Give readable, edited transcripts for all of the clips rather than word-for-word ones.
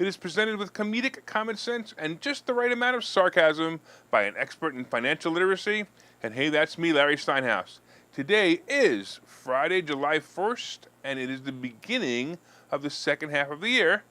It is presented with comedic common sense and just the right amount of sarcasm by an expert in financial literacy. And hey, that's me, Larry Steinhouse. Today is Friday, July 1st, and it is the beginning of the second half of the year.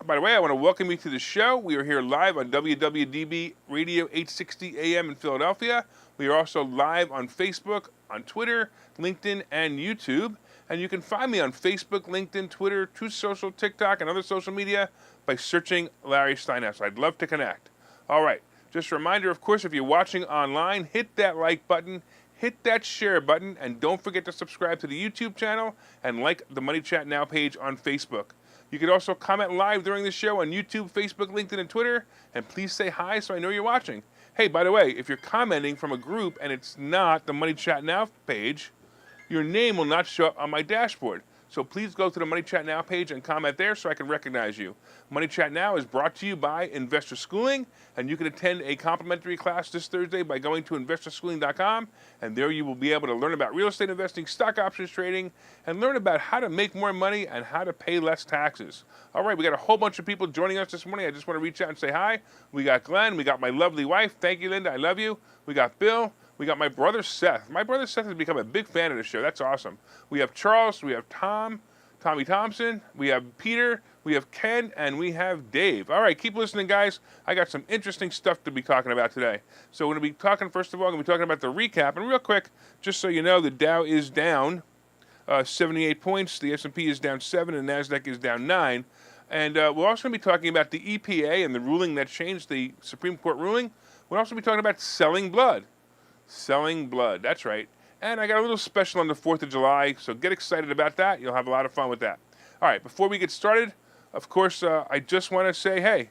By the way, I want to welcome you to the show. We are here live on WWDB Radio 860 AM in Philadelphia. We are also live on Facebook, on Twitter, LinkedIn, and YouTube. And you can find me on Facebook, LinkedIn, Twitter, Truth Social, TikTok, and other social media by searching Larry Steinhouse. I'd love to connect. All right. Just a reminder, of course, if you're watching online, hit that like button, hit that share button, and don't forget to subscribe to the YouTube channel and like the Money Chat Now page on Facebook. You can also comment live during the show on YouTube, Facebook, LinkedIn, and Twitter, and please say hi so I know you're watching. Hey, by the way, if you're commenting from a group and it's not the Money Chat Now page, your name will not show up on my dashboard. So please go to the Money Chat Now page and comment there so I can recognize you. Money Chat Now is brought to you by Investor Schooling, and you can attend a complimentary class this Thursday by going to investorschooling.com, and there you will be able to learn about real estate investing, stock options trading, and learn about how to make more money and how to pay less taxes. All right, we got a whole bunch of people joining us this morning. I just want to reach out and say hi. We got Glenn. We got my lovely wife. Thank you, Linda. I love you. We got Bill. We got my brother Seth. My brother Seth has become a big fan of the show. That's awesome. We have Charles. We have Tommy Thompson. We have Peter. We have Ken. And we have Dave. All right, keep listening, guys. I got some interesting stuff to be talking about today. So we're going to be talking, first of all, going to be talking about the recap. And real quick, just so you know, the Dow is down 78 points. The S&P is down 7, and NASDAQ is down 9. And we're also going to be talking about the EPA and the ruling that changed, the Supreme Court ruling. We'll also be talking about selling blood. Selling blood, that's right. And I got a little special on the 4th of July, so get excited about that. You'll have a lot of fun with that. All right, before we get started, of course, I just want to say, hey,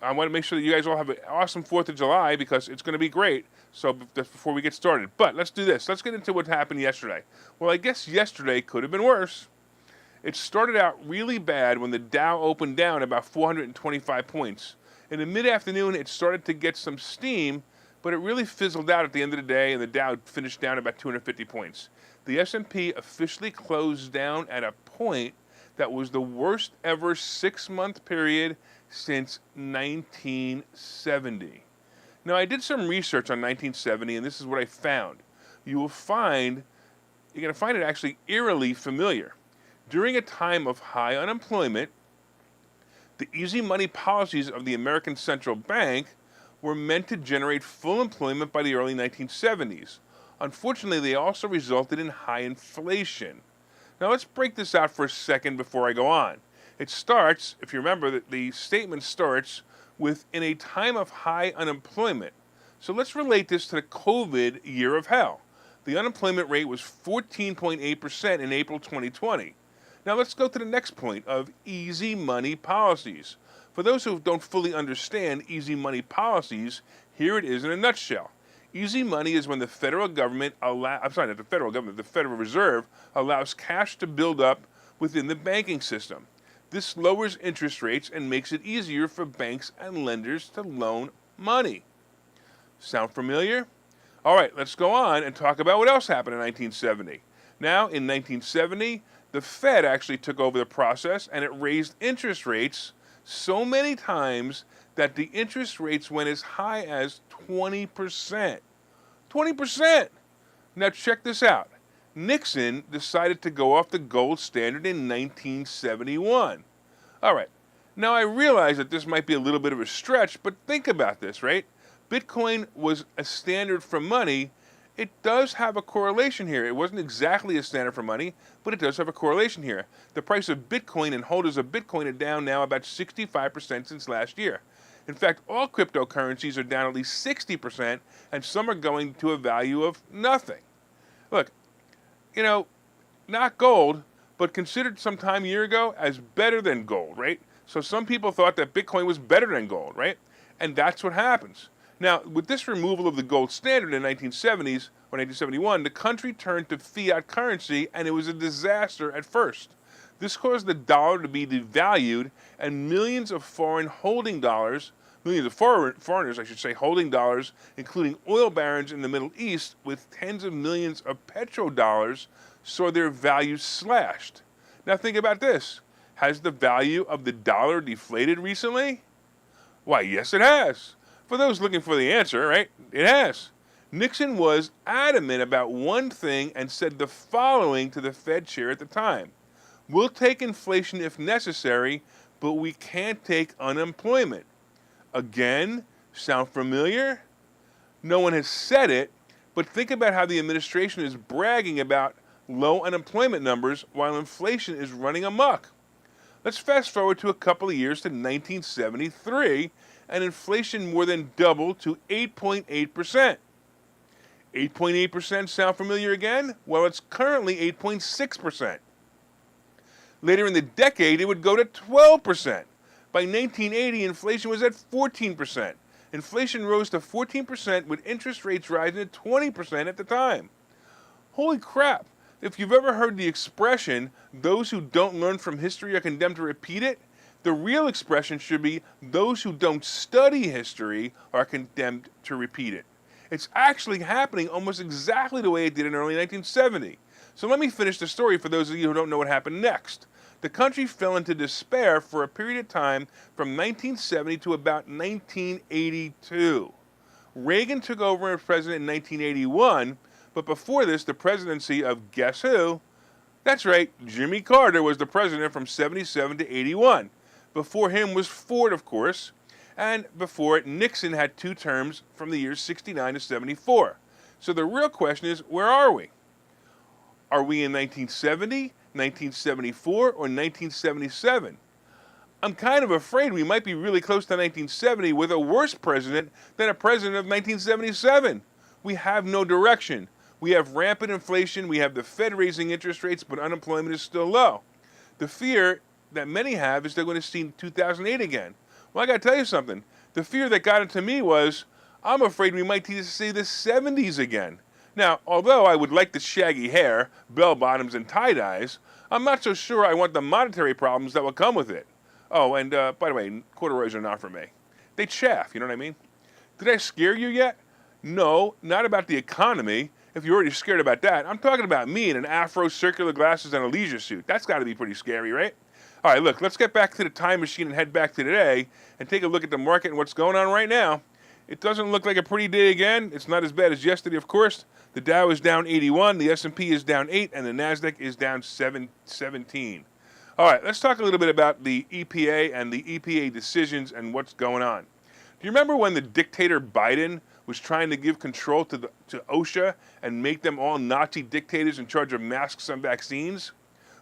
I want to make sure that you guys all have an awesome 4th of July because it's going to be great. So that's before we get started. But let's do this. Let's get into what happened yesterday. Well, I guess yesterday could have been worse. It started out really bad when the Dow opened down about 425 points. In the mid-afternoon, it started to get some steam, but it really fizzled out at the end of the day, and the Dow finished down about 250 points. The S&P officially closed down at a point that was the worst ever 6-month period since 1970. Now, I did some research on 1970, and this is what I found. You're going to find it actually eerily familiar. During a time of high unemployment, the easy money policies of the American Central Bank were meant to generate full employment by the early 1970s. Unfortunately, they also resulted in high inflation. Now let's break this out for a second before I go on. It starts, if you remember, the statement starts with in a time of high unemployment. So let's relate this to the COVID year of hell. The unemployment rate was 14.8% in April 2020. Now let's go to the next point of easy money policies. For those who don't fully understand easy money policies, here it is in a nutshell. Easy money is when the federal government the Federal Reserve allows cash to build up within the banking system. This lowers interest rates and makes it easier for banks and lenders to loan money. Sound familiar? All right, let's go on and talk about what else happened in 1970. Now, in 1970, the Fed actually took over the process and it raised interest rates so many times that the interest rates went as high as 20%. 20%! Now check this out. Nixon decided to go off the gold standard in 1971. All right. Now I realize that this might be a little bit of a stretch, but think about this, right? Bitcoin was a standard for money. It does have a correlation here. It wasn't exactly a standard for money, but it does have a correlation here. The price of Bitcoin and holders of Bitcoin are down now about 65% since last year. In fact, all cryptocurrencies are down at least 60%, and some are going to a value of nothing. Look, not gold, but considered some time a year ago as better than gold, right? So some people thought that Bitcoin was better than gold, right? And that's what happens. Now, with this removal of the gold standard in the 1970s or 1971, the country turned to fiat currency, and it was a disaster at first. This caused the dollar to be devalued, and millions of foreigners, holding dollars, including oil barons in the Middle East with tens of millions of petrodollars, saw their values slashed. Now think about this. Has the value of the dollar deflated recently? Why, yes, it has. For those looking for the answer, right, it has. Nixon was adamant about one thing and said the following to the Fed chair at the time: "We'll take inflation if necessary, but we can't take unemployment." Again, sound familiar? No one has said it, but think about how the administration is bragging about low unemployment numbers while inflation is running amok. Let's fast forward to a couple of years to 1973, and inflation more than doubled to 8.8%. 8.8% sound familiar again? Well, it's currently 8.6%. Later in the decade, it would go to 12%. By 1980, inflation was at 14%. Inflation rose to 14% with interest rates rising to 20% at the time. Holy crap! If you've ever heard the expression, "those who don't learn from history are condemned to repeat it," the real expression should be, "those who don't study history are condemned to repeat it." It's actually happening almost exactly the way it did in early 1970. So let me finish the story for those of you who don't know what happened next. The country fell into despair for a period of time from 1970 to about 1982. Reagan took over as president in 1981, but before this, the presidency of guess who? That's right, Jimmy Carter was the president from 77 to 81. Before him was Ford, of course, and before it, Nixon had 2 terms from the years 69 to 74. So the real question is, where are we? Are we in 1970, 1974, or 1977? I'm kind of afraid we might be really close to 1970 with a worse president than a president of 1977. We have no direction. We have rampant inflation, we have the Fed raising interest rates, but unemployment is still low. The fear that many have is they're going to see 2008 again. Well, I got to tell you something. The fear that got into me was, I'm afraid we might see the 70s again. Now, although I would like the shaggy hair, bell-bottoms, and tie-dyes, I'm not so sure I want the monetary problems that will come with it. Oh, and by the way, corduroys are not for me. They chafe, you know what I mean? Did I scare you yet? No, not about the economy. If you're already scared about that, I'm talking about me in an afro, circular glasses, and a leisure suit. That's got to be pretty scary, right? All right, look, let's get back to the time machine and head back to today and take a look at the market and what's going on right now. It doesn't look like a pretty day again. It's not as bad as yesterday, of course. The Dow is down 81, the S&P is down 8, and the NASDAQ is down 17. All right, let's talk a little bit about the EPA and the EPA decisions and what's going on. Do you remember when the dictator Biden was trying to give control to OSHA and make them all Nazi dictators in charge of masks and vaccines?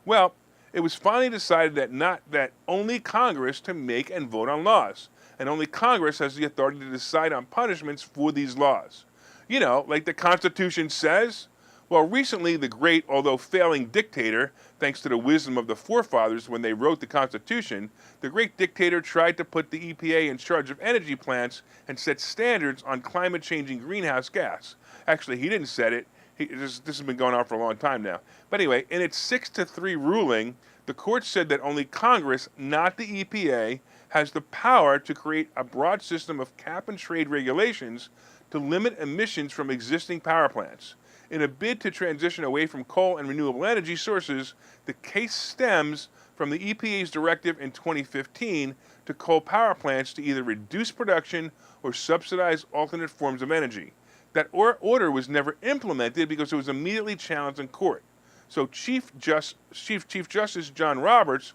Well, it was finally decided that only Congress can make and vote on laws, and only Congress has the authority to decide on punishments for these laws. You know, like the Constitution says. Well, recently, the great, although failing dictator, thanks to the wisdom of the forefathers when they wrote the Constitution, the great dictator tried to put the EPA in charge of energy plants and set standards on climate-changing greenhouse gas. Actually, he didn't set it. This has been going on for a long time now. But anyway, in its 6-3 ruling, the court said that only Congress, not the EPA, has the power to create a broad system of cap-and-trade regulations to limit emissions from existing power plants. In a bid to transition away from coal and renewable energy sources, the case stems from the EPA's directive in 2015 to coal power plants to either reduce production or subsidize alternate forms of energy. That order was never implemented because it was immediately challenged in court. So Chief Justice John Roberts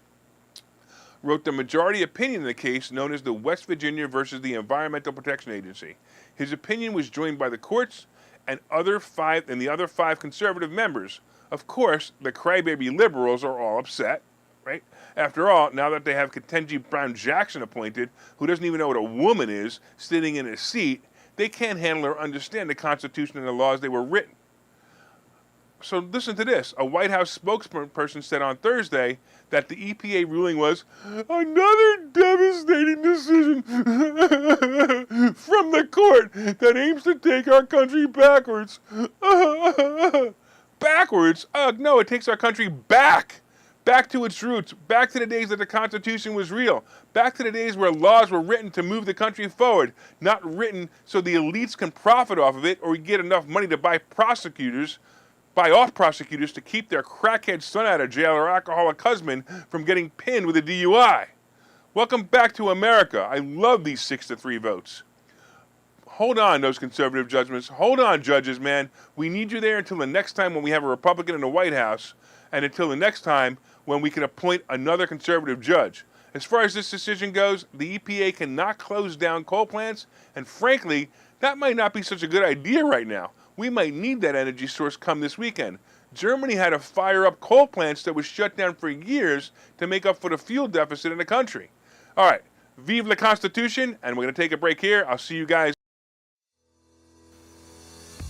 wrote the majority opinion in the case known as the West Virginia versus the Environmental Protection Agency. His opinion was joined by the courts and the other five conservative members. Of course, the crybaby liberals are all upset, right? After all, now that they have Ketanji Brown Jackson appointed, who doesn't even know what a woman is, sitting in a seat, they can't handle or understand the Constitution and the laws they were written. So listen to this. A White House spokesperson said on Thursday that the EPA ruling was another devastating decision from the court that aims to take our country backwards. Backwards? No, it takes our country back. Back to its roots. Back to the days that the Constitution was real. Back to the days where laws were written to move the country forward, not written so the elites can profit off of it or get enough money to buy prosecutors buy off prosecutors to keep their crackhead son out of jail or alcoholic husband from getting pinned with a DUI. Welcome back to America. I love these 6-3 votes. Hold on, those conservative judgments. Hold on, judges, man. We need you there until the next time when we have a Republican in the White House, and until the next time when we can appoint another conservative judge. As far as this decision goes, the EPA cannot close down coal plants, and frankly, that might not be such a good idea right now. We might need that energy source come this weekend. Germany had to fire up coal plants that was shut down for years to make up for the fuel deficit in the country. All right, vive la Constitution, and we're going to take a break here. I'll see you guys.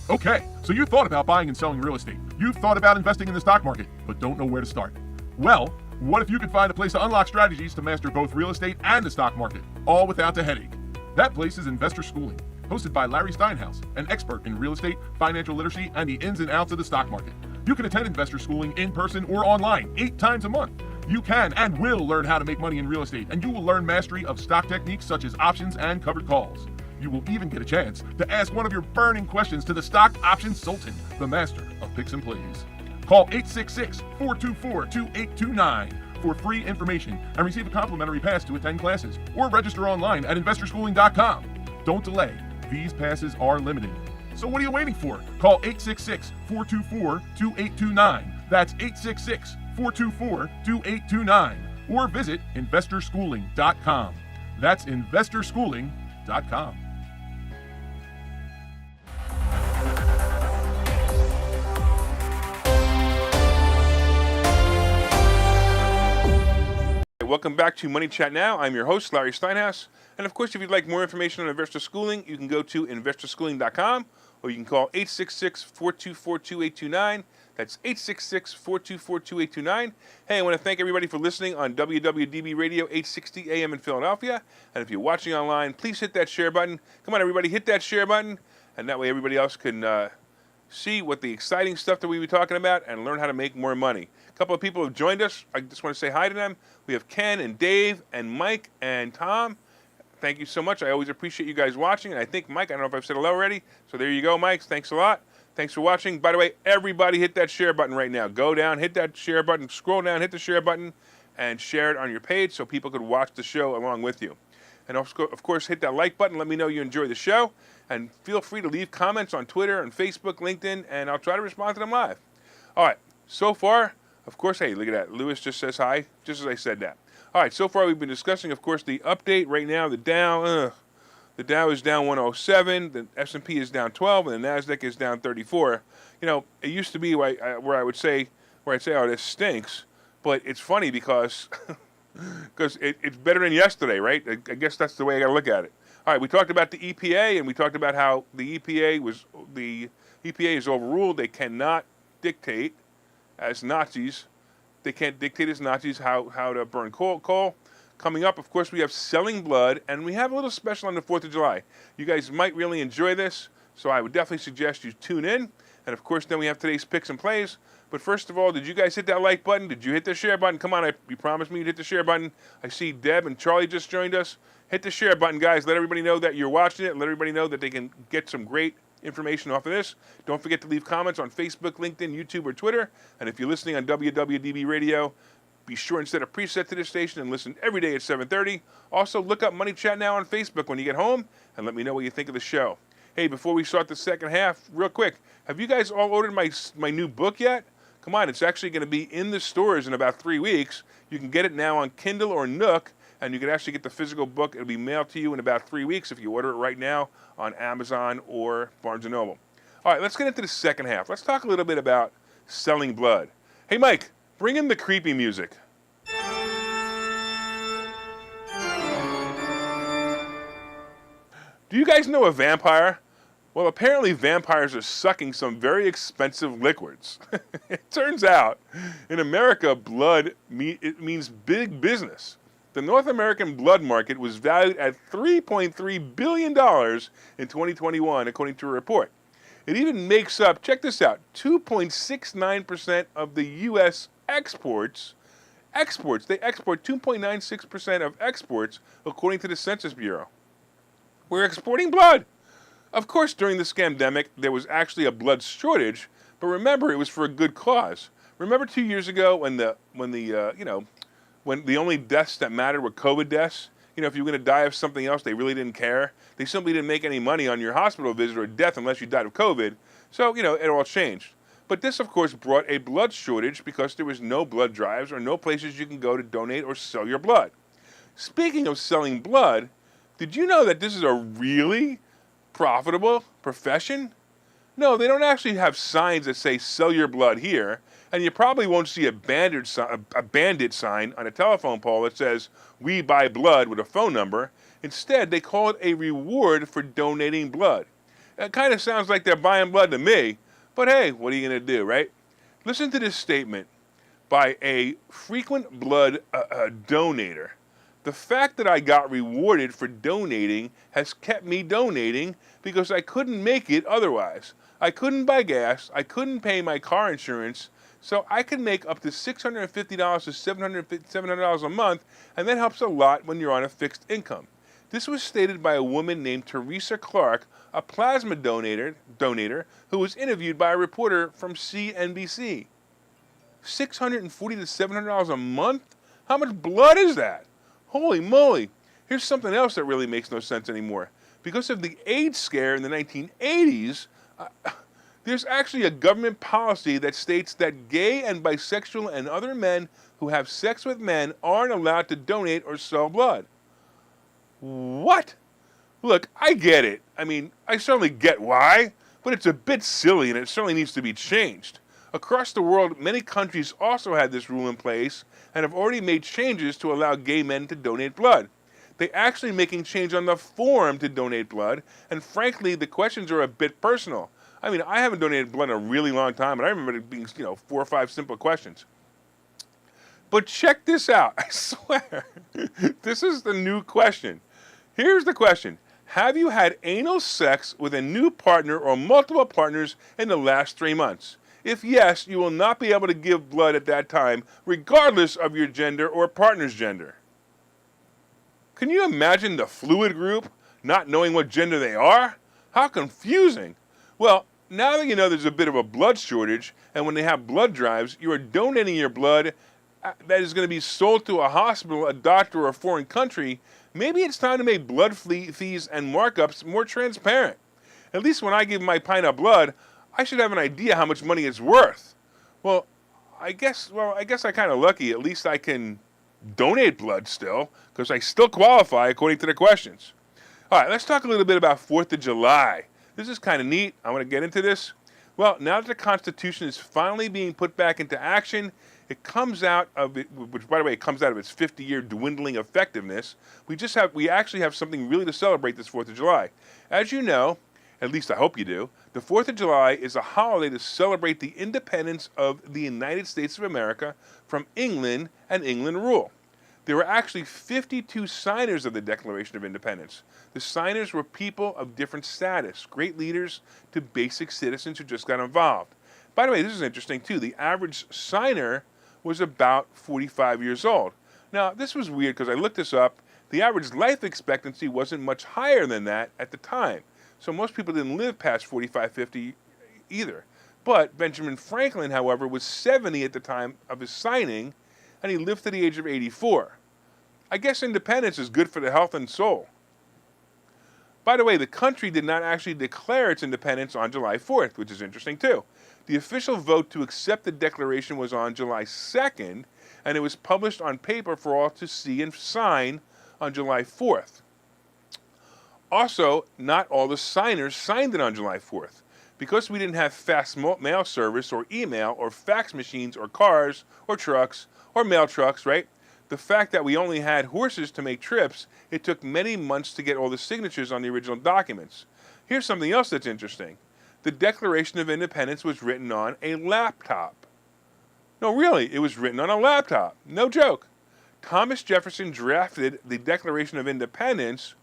Okay, so you thought about buying and selling real estate. You've thought about investing in the stock market, but don't know where to start. Well, what if you could find a place to unlock strategies to master both real estate and the stock market, all without the headache? That place is Investor Schooling, hosted by Larry Steinhouse, an expert in real estate, financial literacy, and the ins and outs of the stock market. You can attend Investor Schooling in person or online 8 times a month. You can and will learn how to make money in real estate, and you will learn mastery of stock techniques such as options and covered calls. You will even get a chance to ask one of your burning questions to the stock option sultan, the master of picks and plays. Call 866-424-2829 for free information and receive a complimentary pass to attend classes, or register online at investorschooling.com. Don't delay. These passes are limited. So what are you waiting for? Call 866-424-2829. That's 866-424-2829. Or visit investorschooling.com. That's investorschooling.com. Welcome back to Money Chat Now. I'm your host, Larry Steinhouse. And of course, if you'd like more information on investor schooling, you can go to investorschooling.com, or you can call 866-424-2829. That's 866-424-2829. Hey, I want to thank everybody for listening on WWDB Radio 860 AM in Philadelphia. And if you're watching online, please hit that share button. Come on, everybody, hit that share button. And that way everybody else can see what the exciting stuff that we were talking about and learn how to make more money. A couple of people have joined us. I just want to say hi to them. We have Ken and Dave and Mike and Tom. Thank you so much. I always appreciate you guys watching. And I think, Mike, I don't know if I've said hello already. So there you go, Mike. Thanks a lot. Thanks for watching. By the way, everybody hit that share button right now. Go down, hit that share button, scroll down, hit the share button, and share it on your page so people could watch the show along with you. And of course, hit that like button. Let me know you enjoy the show. And feel free to leave comments on Twitter and Facebook, LinkedIn, and I'll try to respond to them live. All right. So far, of course, hey, look at that. Lewis just says hi, just as I said that. All right. So far, we've been discussing, of course, the update right now. The Dow is down 107. The S&P is down 12, and the Nasdaq is down 34. You know, it used to be where I'd say, oh, this stinks. But it's funny because it's better than yesterday, right? I guess that's the way I got to look at it. All right, we talked about the EPA, and we talked about how the EPA is overruled. They cannot dictate as Nazis. They can't dictate as Nazis how to burn coal. Coming up, of course, we have Selling Blood, and we have a little special on the 4th of July. You guys might really enjoy this, so I would definitely suggest you tune in. And, of course, then we have today's picks and plays. But first of all, did you guys hit that like button? Did you hit the share button? Come on, you promised me you'd hit the share button. I see Deb and Charlie just joined us. Hit the share button, guys. Let everybody know that you're watching it. Let everybody know that they can get some great information off of this. Don't forget to leave comments on Facebook, LinkedIn, YouTube, or Twitter. And if you're listening on WWDB Radio, be sure and set a preset to this station and listen every day at 7:30. Also, look up Money Chat Now on Facebook when you get home and let me know what you think of the show. Hey, before we start the second half, real quick, have you guys all ordered my new book yet? Come on, it's actually going to be in the stores in about 3 weeks. You can get it now on Kindle or Nook, and you can actually get the physical book. It'll be mailed to you in about 3 weeks if you order it right now on Amazon or Barnes & Noble. All right, let's get into the second half. Let's talk a little bit about Selling Blood. Hey, Mike, bring in the creepy music. Do you guys know a vampire? Well, apparently vampires are sucking some very expensive liquids. It turns out, in America, blood means big business. The North American blood market was valued at $3.3 billion in 2021, according to a report. It even makes up, check this out, 2.69% of the U.S. exports. They export 2.96% of exports, according to the Census Bureau. We're exporting blood. Of course, during the scamdemic, there was actually a blood shortage, But remember, it was for a good cause. Remember 2 years ago when when the only deaths that mattered were COVID deaths? If you were going to die of something else, they really didn't care. They simply didn't make any money on your hospital visit or death unless you died of COVID. So, it all changed. But this, of course, brought a blood shortage because there was no blood drives or no places you can go to donate or sell your blood. Speaking of selling blood, did you know that this is a really profitable profession? No, they don't actually have signs that say sell your blood here, and you probably won't see a bandit sign on a telephone pole that says we buy blood with a phone number. Instead, they call it a reward for donating blood. It kind of sounds like they're buying blood to me, but hey, what are you going to do, right? Listen to this statement by a frequent blood donator. The fact that I got rewarded for donating has kept me donating because I couldn't make it otherwise. I couldn't buy gas, I couldn't pay my car insurance, so I can make up to $650 to $700 a month, and that helps a lot when you're on a fixed income. This was stated by a woman named Teresa Clark, a plasma donator who was interviewed by a reporter from CNBC. $640 to $700 a month? How much blood is that? Holy moly. Here's something else that really makes no sense anymore. Because of the AIDS scare in the 1980s, there's actually a government policy that states that gay and bisexual and other men who have sex with men aren't allowed to donate or sell blood. What? Look, I get it. I certainly get why, but it's a bit silly and it certainly needs to be changed. Across the world, many countries also had this rule in place and have already made changes to allow gay men to donate blood. They're actually making change on the form to donate blood, and frankly, the questions are a bit personal. I haven't donated blood in a really long time, and I remember it being, 4 or 5 simple questions. But check this out. I swear, this is the new question. Here's the question. Have you had anal sex with a new partner or multiple partners in the last 3 months? If yes, you will not be able to give blood at that time, regardless of your gender or partner's gender. Can you imagine the fluid group not knowing what gender they are? How confusing. Well, now that you know there's a bit of a blood shortage, and when they have blood drives, you are donating your blood that is going to be sold to a hospital, a doctor, or a foreign country. Maybe it's time to make blood fees and markups more transparent. At least when I give my pint of blood, I should have an idea how much money it's worth. Well, I guess I'm kind of lucky. At least I can donate blood still, because I still qualify according to the questions. All right, let's talk a little bit about 4th of July. This is kind of neat. I want to get into this. Well, now that the Constitution is finally being put back into action, it comes out of it, which, by the way, it comes out of its 50-year dwindling effectiveness. We actually have something really to celebrate this 4th of July. As you know, at least I hope you do, the 4th of July is a holiday to celebrate the independence of the United States of America from England and England rule. There were actually 52 signers of the Declaration of Independence. The signers were people of different status, great leaders to basic citizens who just got involved. By the way, this is interesting too. The average signer was about 45 years old. Now, this was weird because I looked this up. The average life expectancy wasn't much higher than that at the time. So most people didn't live past 45, 50 either. But Benjamin Franklin, however, was 70 at the time of his signing, and he lived to the age of 84. I guess independence is good for the health and soul. By the way, the country did not actually declare its independence on July 4th, which is interesting too. The official vote to accept the Declaration was on July 2nd, and it was published on paper for all to see and sign on July 4th. Also, not all the signers signed it on July 4th. Because we didn't have fast mail service or email or fax machines or cars or trucks or mail trucks, right? The fact that we only had horses to make trips, it took many months to get all the signatures on the original documents. Here's something else that's interesting. The Declaration of Independence was written on a laptop. No, really, it was written on a laptop. No joke. Thomas Jefferson drafted the Declaration of Independence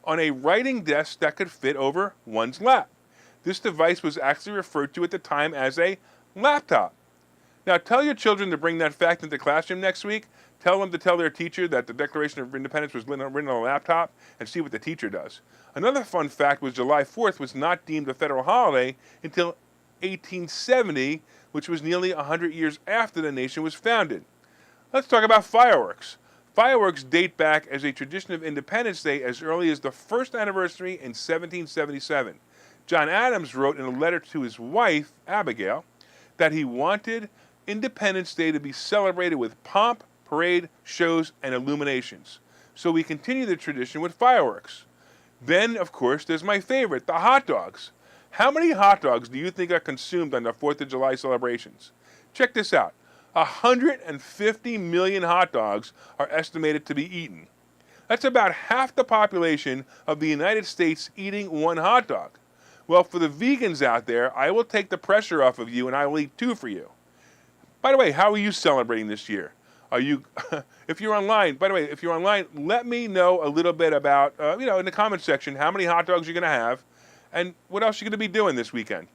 on a writing desk that could fit over one's lap. This device was actually referred to at the time as a laptop. Now, tell your children to bring that fact into the classroom next week. Tell them to tell their teacher that the Declaration of Independence was written on a laptop and see what the teacher does. Another fun fact was July 4th was not deemed a federal holiday until 1870, which was nearly 100 years after the nation was founded. Let's talk about fireworks. Fireworks date back as a tradition of Independence Day as early as the first anniversary in 1777. John Adams wrote in a letter to his wife, Abigail, that he wanted Independence Day to be celebrated with pomp, parade, shows, and illuminations. So we continue the tradition with fireworks. Then, of course, there's my favorite, the hot dogs. How many hot dogs do you think are consumed on the 4th of July celebrations? Check this out. 150 million hot dogs are estimated to be eaten. That's about half the population of the United States eating one hot dog. Well, for the vegans out there, I will take the pressure off of you and I will eat 2 for you. By the way, how are you celebrating this year? Are you, if you're online, let me know a little bit about, in the comment section, how many hot dogs you're going to have and what else you're going to be doing this weekend.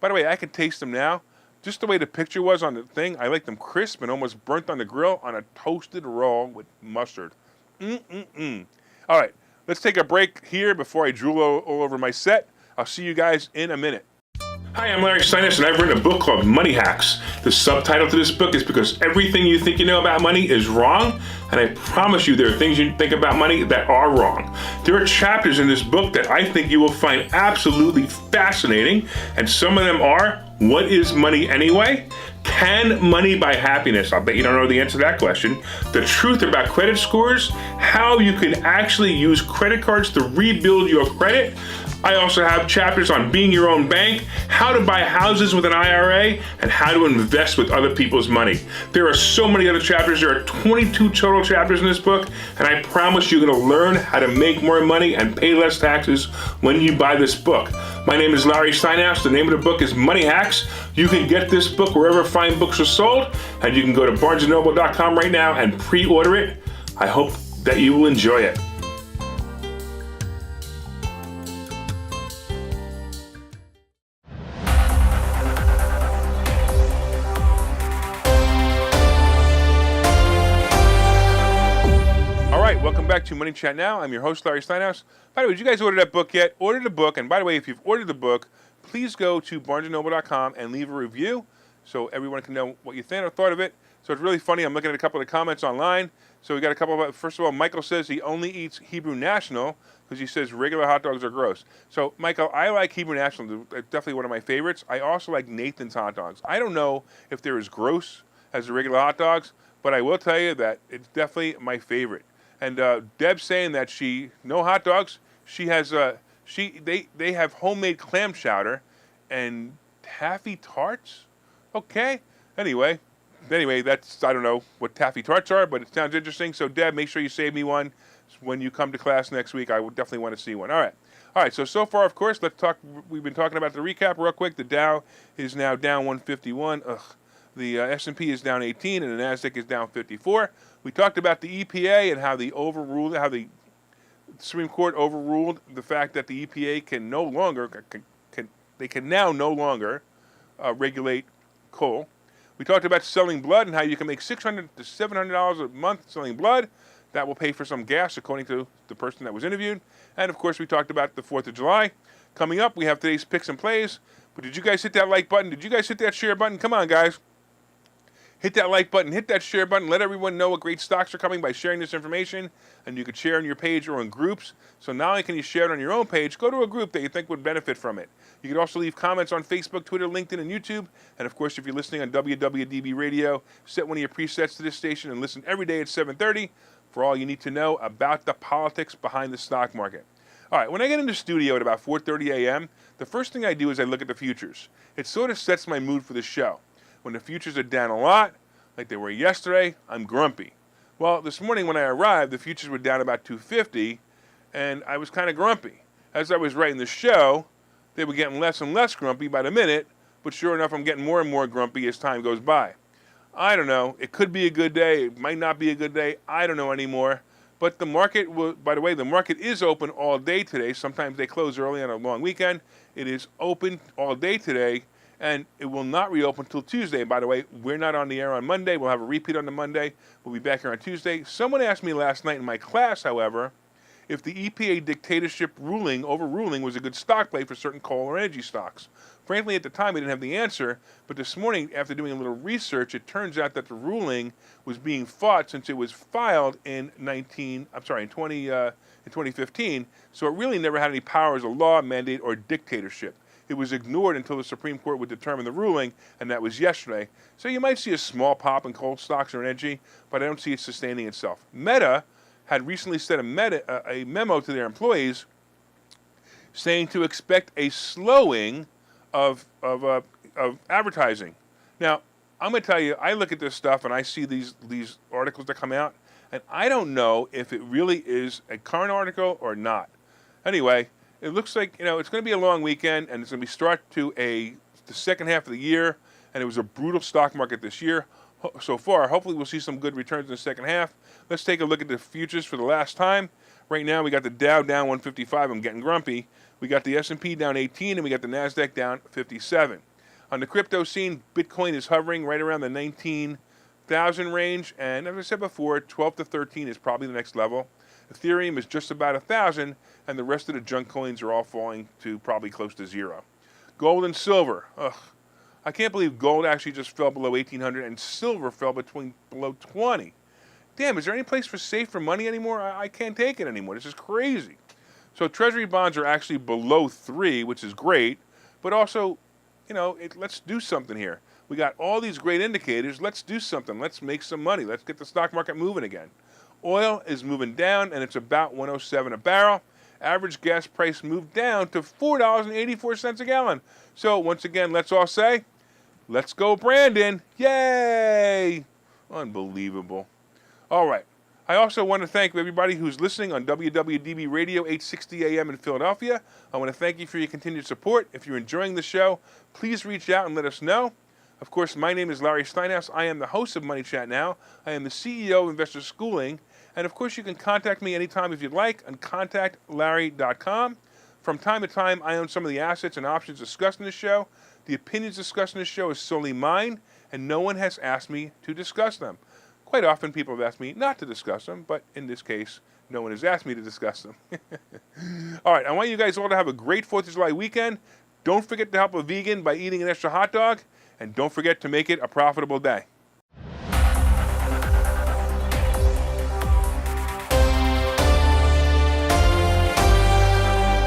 By the way, I can taste them now. Just the way the picture was on the thing, I like them crisp and almost burnt on the grill on a toasted roll with mustard. All right, let's take a break here before I drool all over my set. I'll see you guys in a minute. Hi, I'm Larry Steinhouse, and I've written a book called Money Hacks. The subtitle to this book is because everything you think you know about money is wrong, and I promise you there are things you think about money that are wrong. There are chapters in this book that I think you will find absolutely fascinating, and some of them are, what is money anyway? Can money buy happiness? I'll bet you don't know the answer to that question. The truth about credit scores, how you can actually use credit cards to rebuild your credit. I also have chapters on being your own bank, how to buy houses with an IRA, and how to invest with other people's money. There are so many other chapters. There are 22 total chapters in this book, and I promise you're going to learn how to make more money and pay less taxes when you buy this book. My name is Larry Steinhouse. The name of the book is Money Hacks. You can get this book wherever fine books are sold, and you can go to barnesandnoble.com right now and pre-order it. I hope that you will enjoy it. Welcome back to Money Chat Now. I'm your host, Larry Steinhouse. By the way, did you guys order that book yet? Order the book. And by the way, if you've ordered the book, please go to barnesandnoble.com and leave a review so everyone can know what you think or thought of it. So it's really funny. I'm looking at a couple of the comments online. So we got a couple of, first of all, Michael says he only eats Hebrew National because he says regular hot dogs are gross. So, Michael, I like Hebrew National. They're definitely one of my favorites. I also like Nathan's hot dogs. I don't know if they're as gross as the regular hot dogs, but I will tell you that it's definitely my favorite. And Deb's saying that no hot dogs. She has they have homemade clam chowder and taffy tarts. Okay. Anyway, that's, I don't know what taffy tarts are, but it sounds interesting. So Deb, make sure you save me one when you come to class next week. I would definitely want to see one. All right. So far, of course, let's talk. We've been talking about the recap real quick. The Dow is now down 151. The S&P is down 18, and the Nasdaq is down 54. We talked about the EPA and how the Supreme Court overruled the fact that the EPA can no longer regulate coal. We talked about selling blood and how you can make $600 to $700 a month selling blood. That will pay for some gas, according to the person that was interviewed. And of course, we talked about the 4th of July. Coming up, we have today's picks and plays. But did you guys hit that like button? Did you guys hit that share button? Come on, guys. Hit that like button, hit that share button, let everyone know what great stocks are coming by sharing this information, and you could share on your page or in groups. So not only can you share it on your own page, go to a group that you think would benefit from it. You can also leave comments on Facebook, Twitter, LinkedIn, and YouTube. And of course, if you're listening on WWDB Radio, set one of your presets to this station and listen every day at 7:30 for all you need to know about the politics behind the stock market. All right, when I get in the studio at about 4:30 a.m., the first thing I do is I look at the futures. It sort of sets my mood for the show. When the futures are down a lot, like they were yesterday, I'm grumpy. Well, this morning when I arrived, the futures were down about 250, and I was kind of grumpy. As I was writing the show, they were getting less and less grumpy by the minute, but sure enough, I'm getting more and more grumpy as time goes by. I don't know. It could be a good day. It might not be a good day. I don't know anymore. But the market, by the way, the market is open all day today. Sometimes they close early on a long weekend. It is open all day today. And it will not reopen until Tuesday. And by the way, we're not on the air on Monday. We'll have a repeat on the Monday. We'll be back here on Tuesday. Someone asked me last night in my class, however, if the EPA dictatorship overruling was a good stock play for certain coal or energy stocks. Frankly, at the time, I didn't have the answer, but this morning, after doing a little research, it turns out that the ruling was being fought since it was filed in 2015, so it really never had any power as a law, mandate, or dictatorship. It was ignored until the Supreme Court would determine the ruling, and that was yesterday. So you might see a small pop in coal stocks or energy, but I don't see it sustaining itself. Meta had recently sent a memo to their employees saying to expect a slowing of advertising. Now, I'm going to tell you, I look at this stuff and I see these articles that come out, and I don't know if it really is a current article or not. Anyway, it looks like it's going to be a long weekend, and it's going to be start to the second half of the year, and it was a brutal stock market this year so far. Hopefully, we'll see some good returns in the second half. Let's take a look at the futures for the last time. Right now, we got the Dow down 155. I'm getting grumpy. We got the S&P down 18, and we got the Nasdaq down 57. On the crypto scene, Bitcoin is hovering right around the 19,000 range, and as I said before, 12 to 13 is probably the next level. Ethereum is just about 1,000, and the rest of the junk coins are all falling to probably close to zero. Gold and silver. I can't believe gold actually just fell below 1,800, and silver fell below 20. Damn, is there any place for safer money anymore? I can't take it anymore. This is crazy. So Treasury bonds are actually below 3, which is great, but also, let's do something here. We got all these great indicators. Let's do something. Let's make some money. Let's get the stock market moving again. Oil is moving down, and it's about $107 a barrel. Average gas price moved down to $4.84 a gallon. So once again, let's all say, let's go, Brandon. Yay! Unbelievable. All right. I also want to thank everybody who's listening on WWDB Radio 860 AM in Philadelphia. I want to thank you for your continued support. If you're enjoying the show, please reach out and let us know. Of course, my name is Larry Steinhouse. I am the host of Money Chat Now. I am the CEO of Investor Schooling. And of course, you can contact me anytime if you'd like on contactlarry.com. From time to time, I own some of the assets and options discussed in the show. The opinions discussed in the show is solely mine, and no one has asked me to discuss them. Quite often, people have asked me not to discuss them, but in this case, no one has asked me to discuss them. All right, I want you guys all to have a great 4th of July weekend. Don't forget to help a vegan by eating an extra hot dog, and don't forget to make it a profitable day.